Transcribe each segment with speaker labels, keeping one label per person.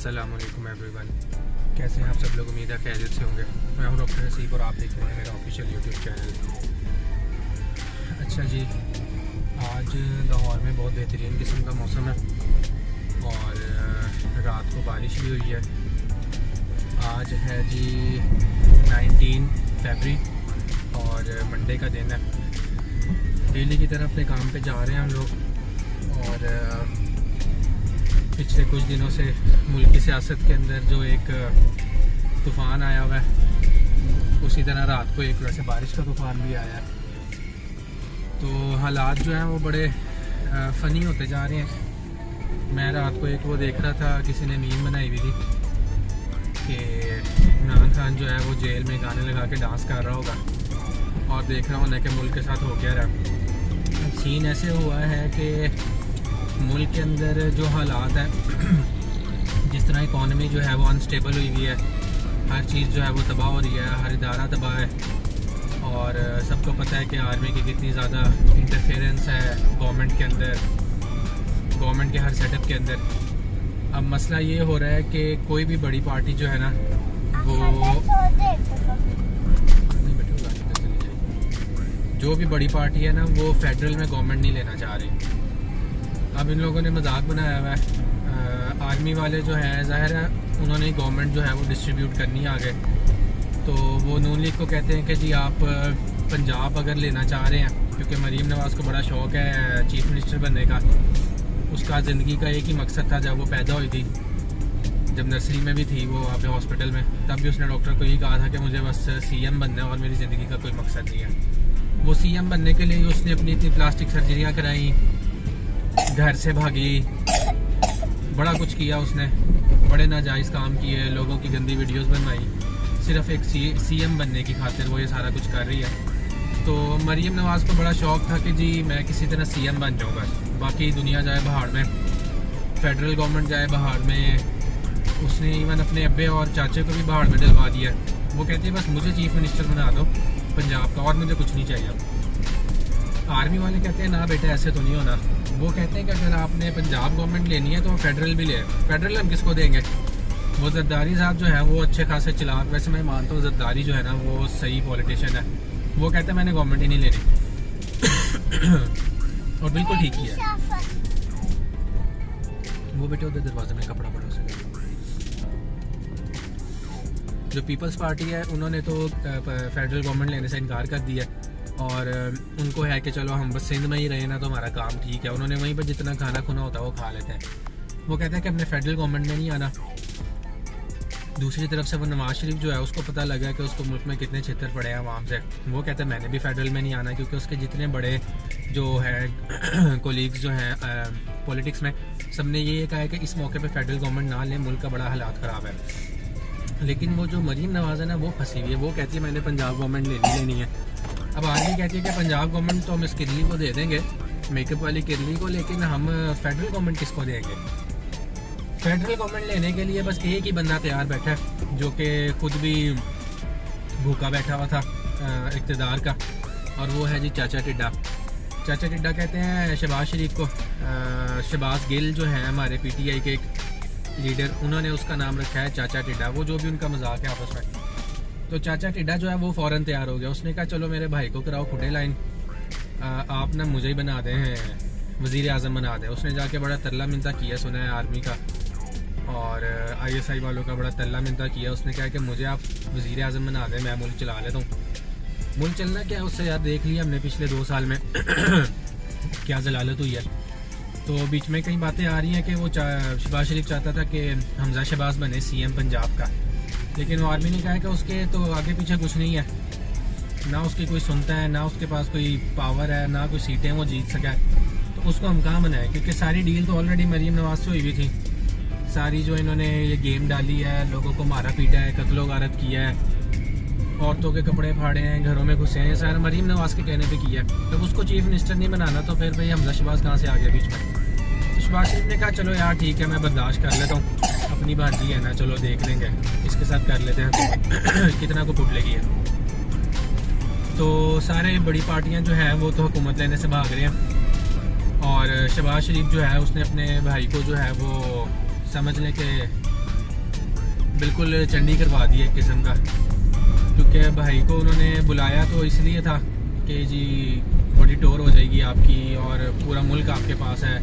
Speaker 1: अस्सलामुअलैकुम एवरीवन, कैसे हैं आप सब लोग। उम्मीद है खैरियत से होंगे। मैं हूं डॉक्टर नसीब और आप देख रहे हैं मेरा ऑफिशियल यूट्यूब चैनल। अच्छा जी, आज लाहौर में बहुत बेहतरीन किस्म का मौसम है और रात को बारिश भी हुई है। आज है जी 19 फरवरी और मंडे का दिन है। डेली की तरह अपने काम पे जा रहे हैं हम लोग और पिछले कुछ दिनों से मुल्क की सियासत के अंदर जो एक तूफ़ान आया हुआ है, उसी तरह रात को एक वैसे बारिश का तूफ़ान भी आया है। तो हालात जो हैं वो बड़े फ़नी होते जा रहे हैं। मैं रात को एक वो देख रहा था, किसी ने मीम बनाई हुई थी कि इमरान खान जो है वो जेल में गाने लगा के डांस कर रहा होगा और देख रहा होना कि मुल्क के साथ हो क्या रहा। सीन ऐसे हुआ है कि मुल्क के अंदर जो हालात है, जिस तरह इकॉनमी जो है वो अनस्टेबल हुई हुई है, हर चीज़ जो है वो तबाह हो रही है, हर इदारा तबाह है और सबको पता है कि आर्मी की कितनी ज़्यादा इंटरफेरेंस है गवर्नमेंट के अंदर, गवर्नमेंट के हर सेटअप के अंदर। अब मसला ये हो रहा है कि कोई भी बड़ी पार्टी जो है ना जो भी बड़ी पार्टी है ना वो फेडरल में गवर्नमेंट नहीं लेना चाह रही। अब इन लोगों ने मजाक बनाया हुआ है। आर्मी वाले जो है ज़ाहिर है उन्होंने गवर्नमेंट जो है वो डिस्ट्रीब्यूट करनी है आगे। तो वो नून लीग को कहते हैं कि जी आप पंजाब अगर लेना चाह रहे हैं, क्योंकि मरीम नवाज़ को बड़ा शौक़ है चीफ मिनिस्टर बनने का। उसका ज़िंदगी का एक ही मकसद था जब वो पैदा हुई थी, जब नर्सरी में भी थी वो वहाँ पे हॉस्पिटल में, तब भी उसने डॉक्टर को यही कहा था कि मुझे बस CM बनना है और मेरी ज़िंदगी का कोई मकसद नहीं है। वो CM बनने के लिए उसने अपनी इतनी प्लास्टिक सर्जरियाँ कराई, घर से भागी, बड़ा कुछ किया उसने, बड़े नाजायज़ काम किए, लोगों की गंदी वीडियोस बनवाई, सिर्फ एक CM बनने की खातिर वो ये सारा कुछ कर रही है। तो मरीम नवाज़ को बड़ा शौक़ था कि जी मैं किसी तरह CM बन जाऊँगा, बाकी दुनिया जाए बाहर में, फेडरल गवर्नमेंट जाए बाहर में। उसने इवन अपने अब्बे और चाचे को भी बाहर में डलवा दिया। वो कहती है बस मुझे चीफ मिनिस्टर बना दो पंजाब का और मुझे कुछ नहीं चाहिए। आर्मी वाले कहते हैं ना बेटा ऐसे तो नहीं होना। वो कहते हैं कि अगर आपने पंजाब गवर्नमेंट लेनी है तो फेडरल भी ले। फेडरल हम किसको देंगे? वो जरदारी साहब जो है वो अच्छे खासे चलाक, वैसे मैं मानता हूँ जरदारी जो है ना वो सही पॉलिटिशियन है। वो कहते हैं मैंने गवर्नमेंट ही नहीं लेनी और बिल्कुल ठीक ही है। वो बेटे उधर दरवाजे में कपड़ा पड़ा उसे। जो पीपल्स पार्टी है उन्होंने तो फेडरल गवर्नमेंट लेने से इनकार कर दिया और उनको है कि चलो हम बस सिंध में ही रहे ना तो हमारा काम ठीक है। उन्होंने वहीं पर जितना खाना खुना होता है वो खा लेते हैं। वो कहते हैं कि हमने फेडरल गवर्नमेंट में नहीं आना। दूसरी तरफ से वो नवाज शरीफ जो है उसको पता लगा कि उसको मुल्क में कितने छितर पड़े हैं आवाम से। वो कहते हैं मैंने भी फेडरल में नहीं आना, क्योंकि उसके जितने बड़े जो है कोलीग्स जो हैं पॉलिटिक्स में, सब ने ये कहा है कि इस मौके पर फेडरल गवर्नमेंट ना लें, मुल्क का बड़ा हालात ख़राब है। लेकिन वो जो मरीम नवाज़ है ना वो फंसी हुई है। वो कहती है मैंने पंजाब गवर्नमेंट लेनी है। अब आर्मी कहती है कि पंजाब गवर्नमेंट तो हम इस किरली को दे देंगे, मेकअप वाली किरली को, लेकिन हम फेडरल गवर्नमेंट किसको देंगे? फेडरल गवर्नमेंट लेने के लिए बस एक ही बंदा तैयार बैठा है जो कि खुद भी भूखा बैठा हुआ था इक़्तिदार का, और वो है जी चाचा टिड्डा। चाचा टिड्डा कहते हैं शहबाज शरीफ को। शहबाज गिल जो है हमारे PTI के एक लीडर, उन्होंने उसका नाम रखा है चाचा टिड्डा। वो जो भी उनका मजाक है आपस में। तो चाचा टिड्डा जो है वो फ़ौरन तैयार हो गया। उसने कहा चलो मेरे भाई को कराओ खुडे लाइन, आप ना मुझे ही बना दें वज़ीर आज़म बना दें। उसने जाके बड़ा तरला मिनता किया, सुना है आर्मी का और ISI वालों का बड़ा तरला मिनता किया। उसने कहा कि मुझे आप वज़ीर आज़म बना दें, मैं मुल्क चला लेता हूँ। मुल्क चलना क्या है उससे यार, देख लिया हमने पिछले 2 साल में क्या जलालत हुई है। तो बीच में कई बातें आ रही हैं कि वो शहबाज शरीफ चाहता था कि हमजा शहबाज बने CM पंजाब का, लेकिन वो आर्मी ने कहा कि उसके तो आगे पीछे कुछ नहीं है, ना उसकी कोई सुनता है, ना उसके पास कोई पावर है, ना कोई सीटें वो जीत सका है। तो उसको हम कहाँ बनाएं, क्योंकि सारी डील तो ऑलरेडी मरीम नवाज से हुई हुई थी। सारी जो इन्होंने ये गेम डाली है, लोगों को मारा पीटा है, कत्लो गारत किया है, औरतों के कपड़े फाड़े हैं, घरों में घुसे हैं, सारा मरीम नवाज के कहने पे किया है। जब उसको चीफ मिनिस्टर नहीं बनाना तो फिर भाई हमजा शहबाज कहाँ से आ गया बीच में? तो शहबाज शरीफ ने कहा चलो यार ठीक है मैं बर्दाश्त कर लेता हूँ, अपनी भाजी है ना, चलो देख लेंगे इसके साथ कर लेते हैं कितना को पुट लगी है। तो सारे बड़ी पार्टियां जो है वो तो हुकूमत लेने से भाग रहे हैं और शहबाज शरीफ जो है उसने अपने भाई को जो है वो समझ लें कि बिल्कुल चंडी करवा दी एक किस्म का, क्योंकि भाई को उन्होंने बुलाया तो इसलिए था कि जी बड़ी टूर हो जाएगी आपकी और पूरा मुल्क आपके पास है,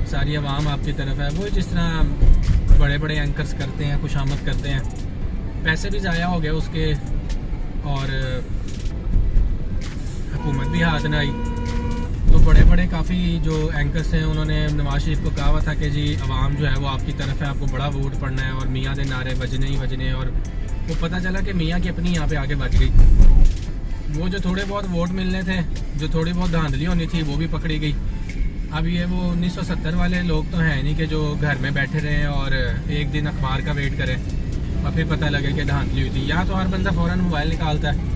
Speaker 1: सारी आवाम आपकी तरफ है। वो जिस तरह बड़े बड़े एंकर्स करते हैं, खुशामद करते हैं, पैसे भी ज़ाया हो गए उसके और हुकूमत भी हाथ न आई। तो बड़े बड़े काफ़ी जो एंकर्स हैं उन्होंने नवाज शरीफ को कहा हुआ था कि जी आवाम जो है वो आपकी तरफ है, आपको बड़ा वोट पड़ना है और मियाँ के नारे बजने ही बजने। और वो पता चला कि मियाँ की अपनी यहाँ पे आके बज गई। वो जो थोड़े बहुत वोट मिलने थे, जो थोड़ी बहुत धांधली होनी थी, वो भी पकड़ी गई। अब ये वो 1970 वाले लोग तो हैं नहीं कि जो घर में बैठे रहें और एक दिन अखबार का वेट करें और फिर पता लगे कि धांधली हुई थी। यहाँ तो हर बंदा फ़ौरन मोबाइल निकालता है,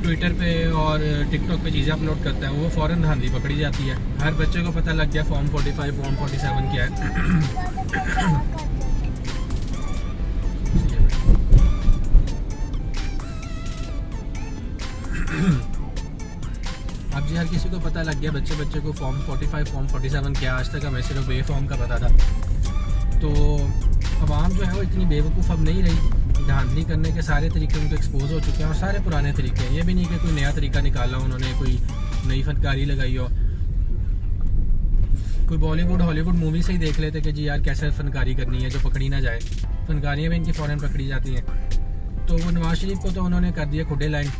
Speaker 1: ट्विटर पे और टिकटॉक पे चीज़ें अपलोड करता है, वो फ़ौरन धांधली पकड़ी जाती है। हर बच्चे को पता लग गया फॉर्म 45 फॉर्म 47 क्या है। अब जी हर किसी को पता लग गया, बच्चे बच्चे को फॉर्म 45 फॉर्म 47 क्या। आज तक हमें सिर्फ बे फॉर्म का पता था। तो अवाम जो है वो इतनी बेवकूफ़ अब नहीं रही, धांधली करने के सारे तरीके उनको एक्सपोज हो चुके हैं और सारे पुराने तरीके हैं। ये भी नहीं कि कोई नया तरीका निकाला उन्होंने, कोई नई फनकारी लगाई हो। कोई बॉलीवुड हॉलीवुड मूवी से ही देख लेते कि जी यार कैसे फनकारी करनी है जो पकड़ी ना जाए। फनकारियाँ भी इनकी फ़ौरन पकड़ी जाती हैं। तो वो नवाज शरीफ को तो उन्होंने कर दिया खुडे लाइन।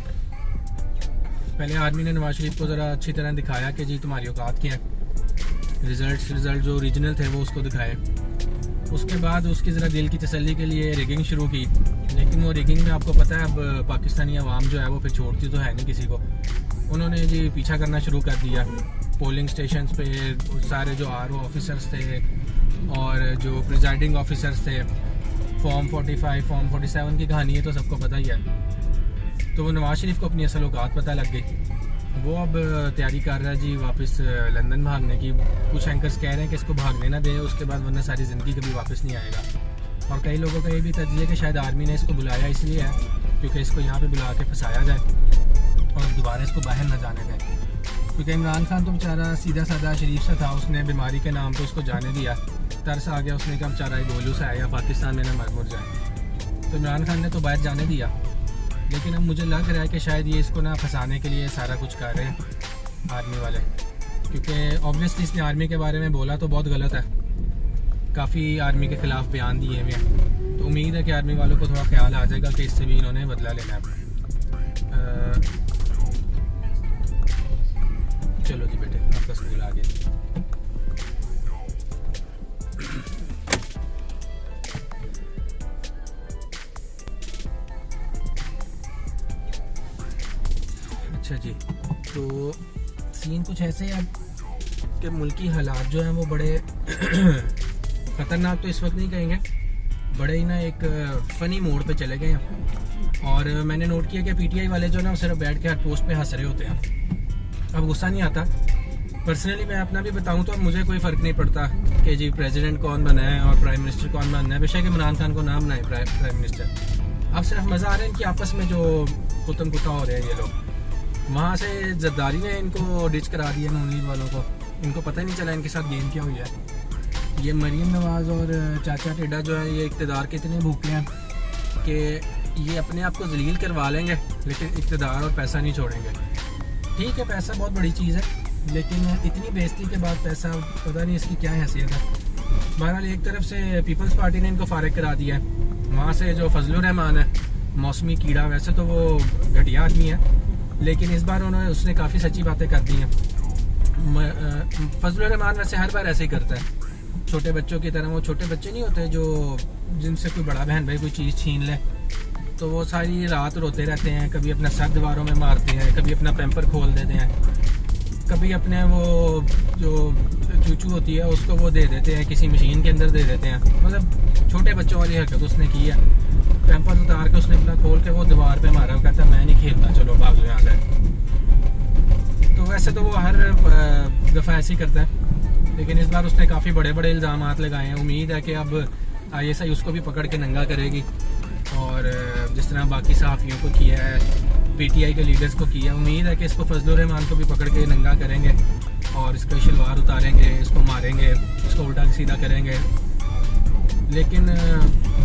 Speaker 1: पहले आर्मी ने नवाज शरीफ को ज़रा अच्छी तरह दिखाया कि जी तुम्हारी औकात क्या है। रिज़ल्ट जो ओरिजिनल थे वो उसको दिखाए। उसके बाद उसकी ज़रा दिल की तसल्ली के लिए रिगिंग शुरू की, लेकिन वो रिगिंग में आपको पता है अब पाकिस्तानी अवाम जो है वो फिर छोड़ती तो है नहीं किसी को। उन्होंने जी पीछा करना शुरू कर दिया। पोलिंग स्टेशन पे सारे जो RO ऑफिसर्स थे और जो प्रिजाइडिंग ऑफिसर्स थे, फॉर्म 45 फॉर्म 47 की कहानी है तो सबको पता ही है। तो वो नवाज शरीफ को अपनी असल औकात पता लग गई। वो अब तैयारी कर रहा है जी वापस लंदन भागने की। कुछ एंकर्स कह रहे हैं कि इसको भागने ना दें उसके बाद, वरना सारी ज़िंदगी कभी वापस नहीं आएगा। और कई लोगों का ये भी तज्जिया कि शायद आर्मी ने इसको बुलाया इसलिए है क्योंकि इसको यहाँ पे बुला के फंसाया जाए और दोबारा इसको बाहर ना जाने दें। क्योंकि इमरान खान तो बेचारा सीधा साधा शरीफ सा था, उसने बीमारी के नाम पर उसको जाने दिया। तरस आ गया, उसने कहा बेचारा गोलू से आया पाकिस्तान में ना मर मुर जाए। तो इमरान खान ने तो बाहर जाने दिया। लेकिन अब मुझे लग रहा है कि शायद ये इसको ना फंसाने के लिए सारा कुछ कर रहे हैं आर्मी वाले, क्योंकि ऑब्वियसली इसने आर्मी के बारे में बोला तो बहुत गलत है। काफ़ी आर्मी के ख़िलाफ़ बयान दिए हुए हैं। तो उम्मीद है कि आर्मी वालों को थोड़ा ख्याल आ जाएगा कि इससे भी इन्होंने बदला लेना है। चलो जी बेटे, आपका स्कूल आ गया। अच्छा जी, तो सीन कुछ ऐसे है कि मुल्की हालात जो हैं वो बड़े ख़तरनाक तो इस वक्त नहीं कहेंगे, बड़े ही ना एक फ़नी मोड पे चले गए हैं। और मैंने नोट किया कि PTI वाले जो ना सिर्फ बैठ के हर पोस्ट पे हंस रहे होते हैं। अब गुस्सा नहीं आता। पर्सनली मैं अपना भी बताऊं तो अब मुझे कोई फ़र्क नहीं पड़ता कि जी प्रेसिडेंट कौन बना है और प्राइम मिनिस्टर कौन बनना है। बेशक इमरान खान को नाम बनाए प्राइम मिनिस्टर। अब सिर्फ मज़ा आ रहा है इनकी आपस में जो कुतम कुता हो रहे हैं ये लोग। वहाँ से जरदारी ने इनको डिच करा दिया नून लीग वालों को। इनको पता ही नहीं चला इनके साथ गेम क्या हुई है। ये मरीम नवाज़ और चाचा टेडा जो है ये इक़्तिदार के इतने भूखे हैं कि ये अपने आप को जलील करवा लेंगे लेकिन इक़्तिदार और पैसा नहीं छोड़ेंगे। ठीक है, पैसा बहुत बड़ी चीज़ है, लेकिन इतनी बेइज्जती के बाद पैसा पता नहीं इसकी क्या हैसियत है। बहरहाल एक तरफ से पीपल्स पार्टी ने इनको फारिग करा दिया है। वहाँ से जो फजलुर रहमान है, मौसमी कीड़ा, वैसे तो वो घटिया आदमी है लेकिन इस बार उसने काफ़ी सच्ची बातें कर दी हैं। फजलुर रहमान वैसे हर बार ऐसे ही करता है, छोटे बच्चों की तरह। वो छोटे बच्चे नहीं होते जो जिनसे कोई बड़ा बहन भाई कोई चीज़ छीन ले तो वो सारी रात रोते रहते हैं। कभी अपना सर दीवारों में मारते हैं, कभी अपना पैम्पर खोल देते हैं, कभी अपने वो जो चूचू होती है उसको वो दे देते हैं, किसी मशीन के अंदर दे देते हैं। मतलब छोटे बच्चों वाली हरकत उसने की है। पैम्पर उतार के उसने अपना खोल के वो दीवार पे मारा, कहता मैं नहीं खेलता, चलो भाग लो यहाँ से। तो वैसे तो वो हर दफ़ा ऐसे ही करता है, लेकिन इस बार उसने काफ़ी बड़े बड़े इल्ज़ाम लगाए हैं। उम्मीद है कि अब ISI उसको भी पकड़ के नंगा करेगी और जिस तरह बाकी सहाफ़ियों को किया है, PTI के लीडर्स को किया है, उम्मीद है कि इसको फजलुर रहमान को भी पकड़ के नंगा करेंगे और इसका शलवार उतारेंगे, इसको मारेंगे, इसको उल्टा सीधा करेंगे। लेकिन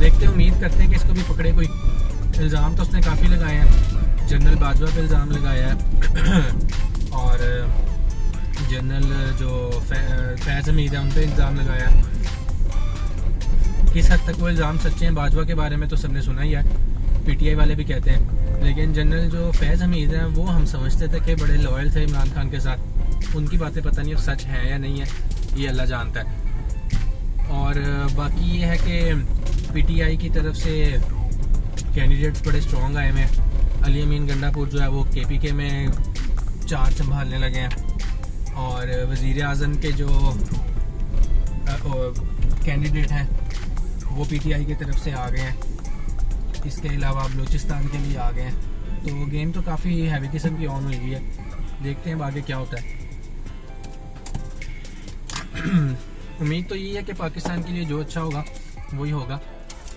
Speaker 1: देखते उम्मीद करते हैं कि इसको भी पकड़े कोई। इल्ज़ाम तो उसने काफ़ी लगाए हैं, जनरल बाजवा पे इल्ज़ाम लगाया है और जनरल जो फैज़ हमीद है उन पर इल्ज़ाम लगाया है। किस हद तक वो इल्ज़ाम सच्चे हैं बाजवा के बारे में तो सबने सुना ही है, पीटीआई वाले भी कहते हैं, लेकिन जनरल जो फैज़ हमीद हैं वो हम समझते थे कि बड़े लॉयल थे इमरान खान के साथ। उनकी बातें पता नहीं अब सच हैं या नहीं है, ये अल्लाह जानता है। और बाकी ये है कि पीटीआई की तरफ से कैंडिडेट्स बड़े स्ट्रॉन्ग आए हुए हैं। अली अमीन गंडापुर जो है वो केपीके में चार्ज संभालने लगे हैं और वज़ीर आज़म के जो कैंडिडेट हैं वो पीटीआई की तरफ से आ गए हैं। इसके अलावा बलूचिस्तान के लिए आ गए हैं। तो गेम तो काफ़ी हैवी किस्म की ऑन हुई हुई है, देखते हैं आगे क्या होता है। उम्मीद तो यही है कि पाकिस्तान के लिए जो अच्छा होगा वही होगा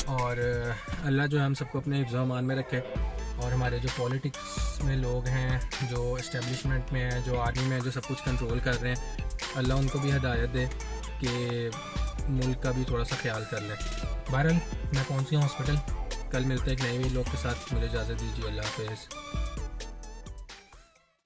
Speaker 1: और अल्लाह जो है हम सबको अपने हिफ्ज़ अमान में रखे। और हमारे जो पॉलिटिक्स में लोग हैं, जो इस्टेब्लिशमेंट में हैं, जो आर्मी में हैं, जो सब कुछ कंट्रोल कर रहे हैं, अल्लाह उनको भी हिदायत दे कि मुल्क का भी थोड़ा सा ख्याल कर लें। बहरहाल मैं पहुँच गया हॉस्पिटल, कल मिलते हैं एक नए लोग के साथ। मुझे इजाज़त दीजिए, अल्लाह हाफ़िज़।